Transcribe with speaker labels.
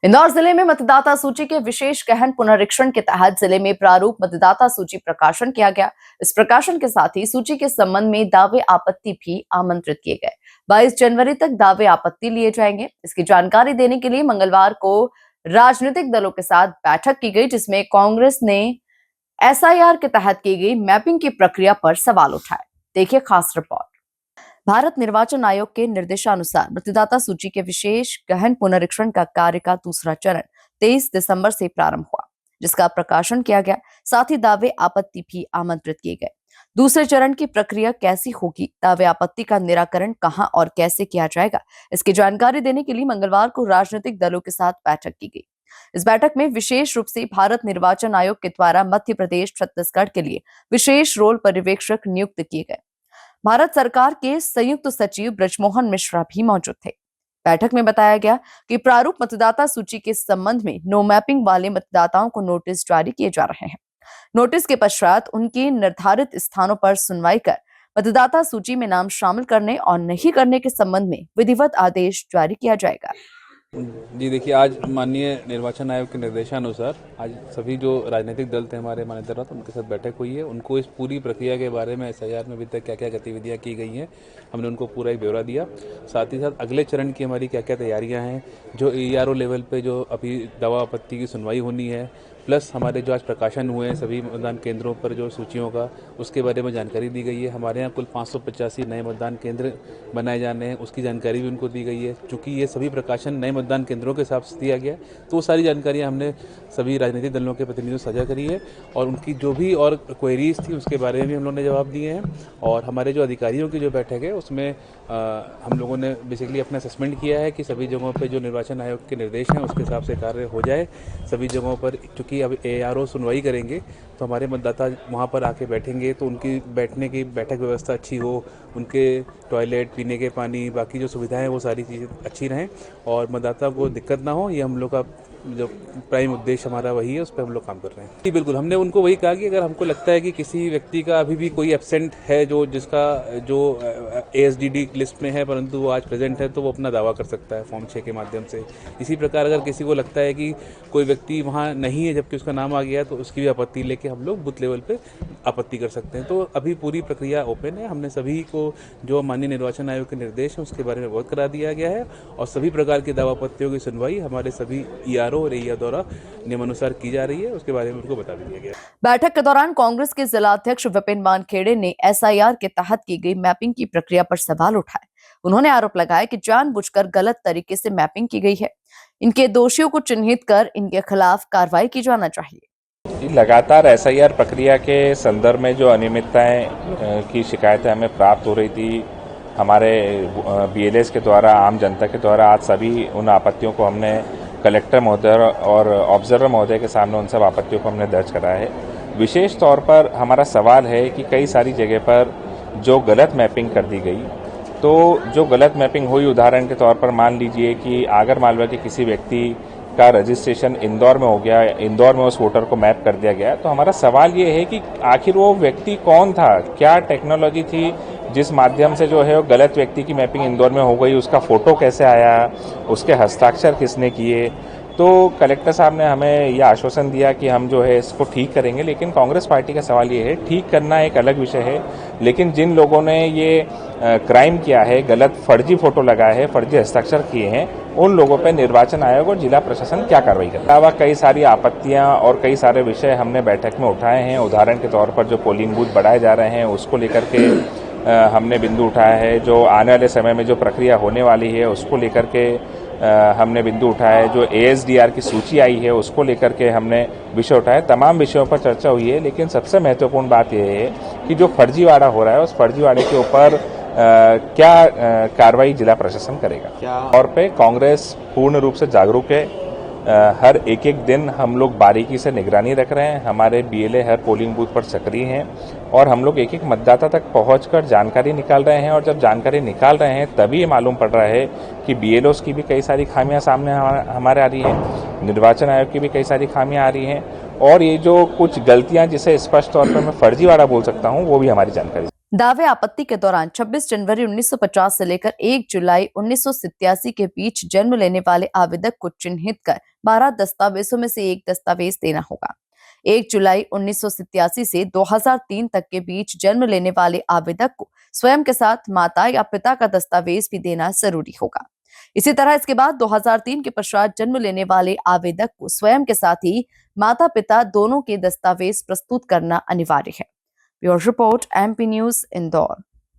Speaker 1: इंदौर जिले में मतदाता सूची के विशेष गहन पुनरीक्षण के तहत जिले में प्रारूप मतदाता सूची प्रकाशन किया गया। इस प्रकाशन के साथ ही सूची के संबंध में दावे आपत्ति भी आमंत्रित किए गए। 22 जनवरी तक दावे आपत्ति लिए जाएंगे। इसकी जानकारी देने के लिए मंगलवार को राजनीतिक दलों के साथ बैठक की गई, जिसमें कांग्रेस ने एसआईआर के तहत की गई मैपिंग की प्रक्रिया पर सवाल उठाए। देखिए खास रिपोर्ट। भारत निर्वाचन आयोग के निर्देशानुसार मतदाता सूची के विशेष गहन पुनरीक्षण का कार्य का दूसरा चरण 23 दिसंबर से प्रारंभ हुआ, जिसका प्रकाशन किया गया। साथ ही दावे आपत्ति भी आमंत्रित किए गए। दूसरे चरण की प्रक्रिया कैसी होगी, दावे आपत्ति का निराकरण कहां और कैसे किया जाएगा, इसकी जानकारी देने के लिए मंगलवार को राजनीतिक दलों के साथ बैठक की गई। इस बैठक में विशेष रूप से भारत निर्वाचन आयोग के द्वारा मध्य प्रदेश, छत्तीसगढ़ के लिए विशेष रोल पर्यवेक्षक नियुक्त किए गए। भारत सरकार के संयुक्त सचिव ब्रजमोहन मिश्रा भी मौजूद थे। बैठक में बताया गया कि प्रारूप मतदाता सूची के संबंध में नो मैपिंग वाले मतदाताओं को नोटिस जारी किए जा रहे हैं। नोटिस के पश्चात उनके निर्धारित स्थानों पर सुनवाई कर मतदाता सूची में नाम शामिल करने और नहीं करने के संबंध में विधिवत आदेश जारी किया जाएगा।
Speaker 2: जी देखिए, आज माननीय निर्वाचन आयोग के निर्देशानुसार आज सभी जो राजनीतिक दल थे हमारे मान्यता प्राप्त, उनके साथ बैठक हुई है। उनको इस पूरी प्रक्रिया के बारे में एसआईआर में अभी तक क्या क्या गतिविधियां की गई हैं, हमने उनको पूरा एक ब्यौरा दिया। साथ ही साथ अगले चरण की हमारी क्या क्या तैयारियां हैं, जो एआरओ लेवल पे जो अभी दावा आपत्ति की सुनवाई होनी है, प्लस हमारे जो आज प्रकाशन हुए हैं सभी मतदान केंद्रों पर जो सूचियों का, उसके बारे में जानकारी दी गई है। हमारे यहाँ कुल 585 नए मतदान केंद्र बनाए जाने हैं, उसकी जानकारी भी उनको दी गई है। चूँकि ये सभी प्रकाशन नए मतदान केंद्रों के हिसाब से दिया गया है, तो वो सारी जानकारियाँ हमने सभी राजनीतिक दलों के प्रतिनिधियों से साझा करी है और उनकी जो भी और क्वेरीज थी उसके बारे में भी हम लोगों ने जवाब दिए हैं। और हमारे जो अधिकारियों की जो बैठक है उसमें हम लोगों ने बेसिकली अपना असेसमेंट किया है कि सभी जगहों पर जो निर्वाचन आयोग के निर्देश हैं उसके हिसाब से कार्य हो जाए। सभी जगहों पर चूँकि अब एआरओ सुनवाई करेंगे तो हमारे मतदाता वहाँ पर आके बैठेंगे, तो उनकी बैठने की बैठक व्यवस्था अच्छी हो, उनके टॉयलेट, पीने के पानी, बाकी जो सुविधाएं वो सारी चीज़ें अच्छी रहें और मतदाता को दिक्कत ना हो। ये हम लोग का जो प्राइम उद्देश्य हमारा वही है, उस पर हम लोग काम कर रहे हैं। जी बिल्कुल, हमने उनको वही कहा कि अगर हमको लगता है कि किसी व्यक्ति का अभी भी कोई एब्सेंट है जिसका एएसडीडी लिस्ट में है परंतु वो आज प्रेजेंट है, तो वो अपना दावा कर सकता है फॉर्म 6 के माध्यम से। इसी प्रकार अगर किसी को लगता है कि कोई व्यक्ति वहाँ नहीं है जबकि उसका नाम आ गया, तो उसकी भी आपत्ति लेके हम लोग बूथ लेवल पे आपत्ति कर सकते हैं। तो अभी पूरी प्रक्रिया ओपन है। हमने सभी को जो माननीय निर्वाचन आयोग के निर्देश है उसके बारे में अवगत करा दिया गया है और सभी प्रकार की दावा आपत्तियों की सुनवाई हमारे सभी ईआरओ और एआर द्वारा नियमानुसार की जा रही है, उसके बारे में उनको बता दिया गया।
Speaker 1: बैठक के दौरान कांग्रेस के जिला अध्यक्ष विपिन वानखेड़े ने एसआईआर के तहत की गई मैपिंग की प्रक्रिया पर सवाल उठाए। उन्होंने आरोप लगाया कि जानबूझकर गलत तरीके से मैपिंग की गई है। इनके दोषियों को चिन्हित कर इनके खिलाफ कार्रवाई की जाना चाहिए।
Speaker 3: लगातार एसआईआर प्रक्रिया के संदर्भ में जो अनियमितताएं की शिकायतें हमें प्राप्त हो रही थी, हमारे बीएलएस के द्वारा, आम जनता के द्वारा, आज सभी उन आपत्तियों को हमने कलेक्टर महोदय और ऑब्जर्वर महोदय के सामने उन सब आपत्तियों को हमने दर्ज कराया है। विशेष तौर पर हमारा सवाल है कि कई सारी जगह पर जो गलत मैपिंग कर दी गई, तो जो गलत मैपिंग हुई, उदाहरण के तौर पर मान लीजिए कि आगर मालवा के किसी व्यक्ति का रजिस्ट्रेशन इंदौर में हो गया, इंदौर में उस वोटर को मैप कर दिया गया, तो हमारा सवाल ये है कि आखिर वो व्यक्ति कौन था, क्या टेक्नोलॉजी थी जिस माध्यम से जो है वो गलत व्यक्ति की मैपिंग इंदौर में हो गई, उसका फोटो कैसे आया, उसके हस्ताक्षर किसने किए। तो कलेक्टर साहब ने हमें यह आश्वासन दिया कि हम जो है इसको ठीक करेंगे, लेकिन कांग्रेस पार्टी का सवाल ये है, ठीक करना एक अलग विषय है, लेकिन जिन लोगों ने ये क्राइम किया है, गलत फर्जी फोटो लगाए हैं, फर्जी हस्ताक्षर किए हैं, उन लोगों पर निर्वाचन आयोग और जिला प्रशासन क्या कार्रवाई करे। अलावा कई सारी आपत्तियां और कई सारे विषय हमने बैठक में उठाए हैं। उदाहरण के तौर पर जो पोलिंग बूथ बढ़ाए जा रहे हैं उसको लेकर के हमने बिंदु उठाया है। जो आने वाले समय में जो प्रक्रिया होने वाली है उसको लेकर के हमने बिंदु उठाया है। जो एएसडीआर की सूची आई है उसको लेकर के हमने विषय उठाया। तमाम विषयों पर चर्चा हुई है, लेकिन सबसे महत्वपूर्ण बात यह है कि जो फर्जीवाड़ा हो रहा है उस फर्जीवाड़े के ऊपर क्या कार्रवाई जिला प्रशासन करेगा। और पे कांग्रेस पूर्ण रूप से जागरूक है। हर एक दिन हम लोग बारीकी से निगरानी रख रहे हैं। हमारे बीएलए हर पोलिंग बूथ पर सक्रिय हैं और हम लोग एक मतदाता तक पहुंचकर जानकारी निकाल रहे हैं। और जब जानकारी निकाल रहे हैं तभी ये मालूम पड़ रहा है कि बीएलओस की भी कई सारी खामियां सामने हमारे आ रही हैं, निर्वाचन आयोग की भी कई सारी खामियां आ रही हैं और ये जो कुछ गलतियां जिसे स्पष्ट तौर पर मैं फर्जीवाड़ा बोल सकता हूं वो भी हमारी जानकारी।
Speaker 1: दावे आपत्ति के दौरान 26 जनवरी 1950 से लेकर 1 जुलाई 1987 के बीच जन्म लेने वाले आवेदक को चिन्हित कर 12 दस्तावेजों में से एक दस्तावेज देना होगा। 1 जुलाई 1987 से 2003 तक के बीच जन्म लेने वाले आवेदक को स्वयं के साथ माता या पिता का दस्तावेज भी देना जरूरी होगा। इसी तरह इसके बाद 2003 के पश्चात जन्म लेने वाले आवेदक को स्वयं के साथ ही माता पिता दोनों के दस्तावेज प्रस्तुत करना अनिवार्य है। Bureau report, MP news, Indore.